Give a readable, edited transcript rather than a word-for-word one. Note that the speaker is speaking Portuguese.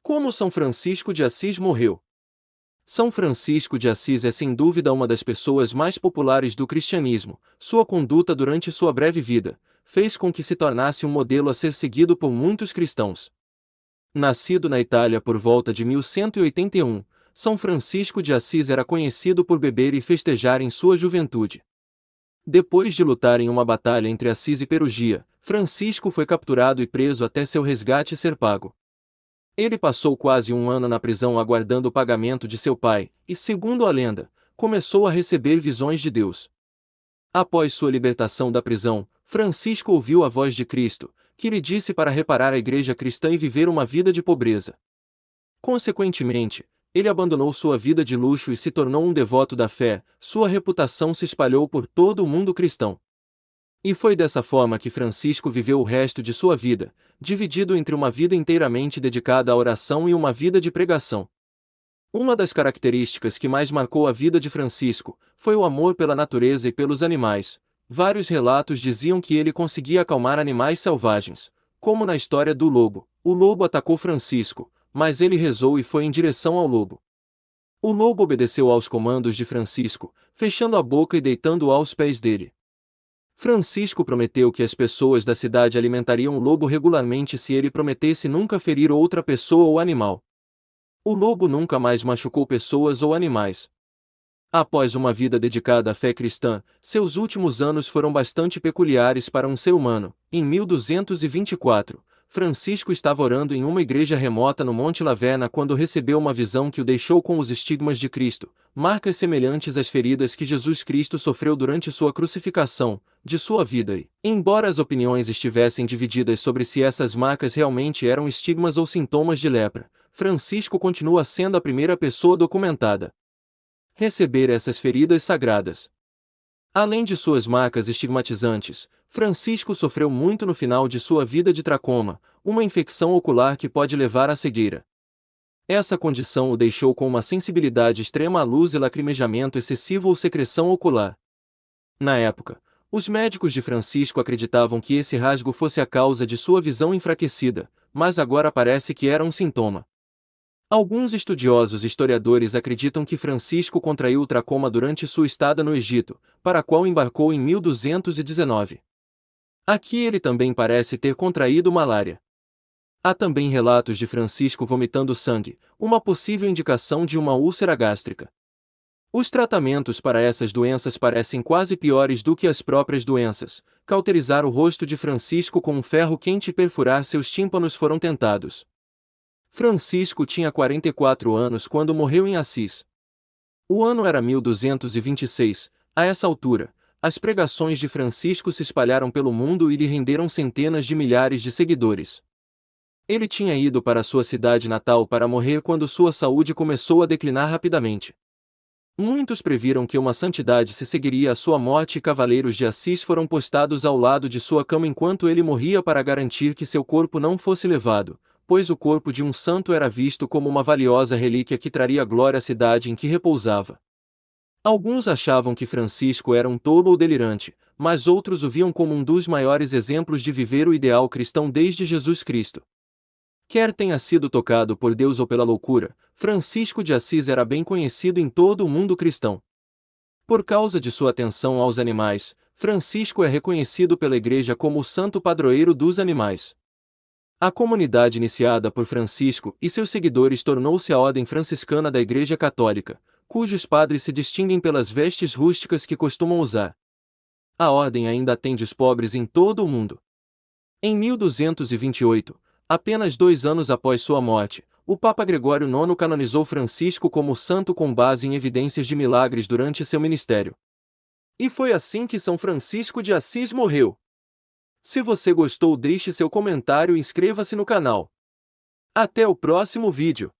Como São Francisco de Assis morreu? São Francisco de Assis é sem dúvida uma das pessoas mais populares do cristianismo. Sua conduta durante sua breve vida fez com que se tornasse um modelo a ser seguido por muitos cristãos. Nascido na Itália por volta de 1181, São Francisco de Assis era conhecido por beber e festejar em sua juventude. Depois de lutar em uma batalha entre Assis e Perugia, Francisco foi capturado e preso até seu resgate ser pago. Ele passou quase um ano na prisão aguardando o pagamento de seu pai, e, segundo a lenda, começou a receber visões de Deus. Após sua libertação da prisão, Francisco ouviu a voz de Cristo, que lhe disse para reparar a igreja cristã e viver uma vida de pobreza. Consequentemente, ele abandonou sua vida de luxo e se tornou um devoto da fé. Sua reputação se espalhou por todo o mundo cristão. E foi dessa forma que Francisco viveu o resto de sua vida, dividido entre uma vida inteiramente dedicada à oração e uma vida de pregação. Uma das características que mais marcou a vida de Francisco foi o amor pela natureza e pelos animais. Vários relatos diziam que ele conseguia acalmar animais selvagens, como na história do lobo. O lobo atacou Francisco, mas ele rezou e foi em direção ao lobo. O lobo obedeceu aos comandos de Francisco, fechando a boca e deitando-o aos pés dele. Francisco prometeu que as pessoas da cidade alimentariam o lobo regularmente se ele prometesse nunca ferir outra pessoa ou animal. O lobo nunca mais machucou pessoas ou animais. Após uma vida dedicada à fé cristã, seus últimos anos foram bastante peculiares para um ser humano. Em 1224, Francisco estava orando em uma igreja remota no Monte Laverna quando recebeu uma visão que o deixou com os estigmas de Cristo, marcas semelhantes às feridas que Jesus Cristo sofreu durante sua crucificação, de sua vida e, embora as opiniões estivessem divididas sobre se essas marcas realmente eram estigmas ou sintomas de lepra, Francisco continua sendo a primeira pessoa documentada receber essas feridas sagradas. Além de suas marcas estigmatizantes, Francisco sofreu muito no final de sua vida de tracoma, uma infecção ocular que pode levar à cegueira. Essa condição o deixou com uma sensibilidade extrema à luz e lacrimejamento excessivo ou secreção ocular. Na época, os médicos de Francisco acreditavam que esse rasgo fosse a causa de sua visão enfraquecida, mas agora parece que era um sintoma. Alguns estudiosos e historiadores acreditam que Francisco contraiu o tracoma durante sua estada no Egito, para a qual embarcou em 1219. Aqui ele também parece ter contraído malária. Há também relatos de Francisco vomitando sangue, uma possível indicação de uma úlcera gástrica. Os tratamentos para essas doenças parecem quase piores do que as próprias doenças. Cauterizar o rosto de Francisco com um ferro quente e perfurar seus tímpanos foram tentados. Francisco tinha 44 anos quando morreu em Assis. O ano era 1226. A essa altura, as pregações de Francisco se espalharam pelo mundo e lhe renderam centenas de milhares de seguidores. Ele tinha ido para sua cidade natal para morrer quando sua saúde começou a declinar rapidamente. Muitos previram que uma santidade se seguiria à sua morte e cavaleiros de Assis foram postados ao lado de sua cama enquanto ele morria para garantir que seu corpo não fosse levado, pois o corpo de um santo era visto como uma valiosa relíquia que traria glória à cidade em que repousava. Alguns achavam que Francisco era um tolo ou delirante, mas outros o viam como um dos maiores exemplos de viver o ideal cristão desde Jesus Cristo. Quer tenha sido tocado por Deus ou pela loucura, Francisco de Assis era bem conhecido em todo o mundo cristão. Por causa de sua atenção aos animais, Francisco é reconhecido pela Igreja como o santo padroeiro dos animais. A comunidade iniciada por Francisco e seus seguidores tornou-se a Ordem Franciscana da Igreja Católica, cujos padres se distinguem pelas vestes rústicas que costumam usar. A ordem ainda atende os pobres em todo o mundo. Em 1228, apenas 2 anos após sua morte, o Papa Gregório IX canonizou Francisco como santo com base em evidências de milagres durante seu ministério. E foi assim que São Francisco de Assis morreu. Se você gostou, deixe seu comentário e inscreva-se no canal. Até o próximo vídeo.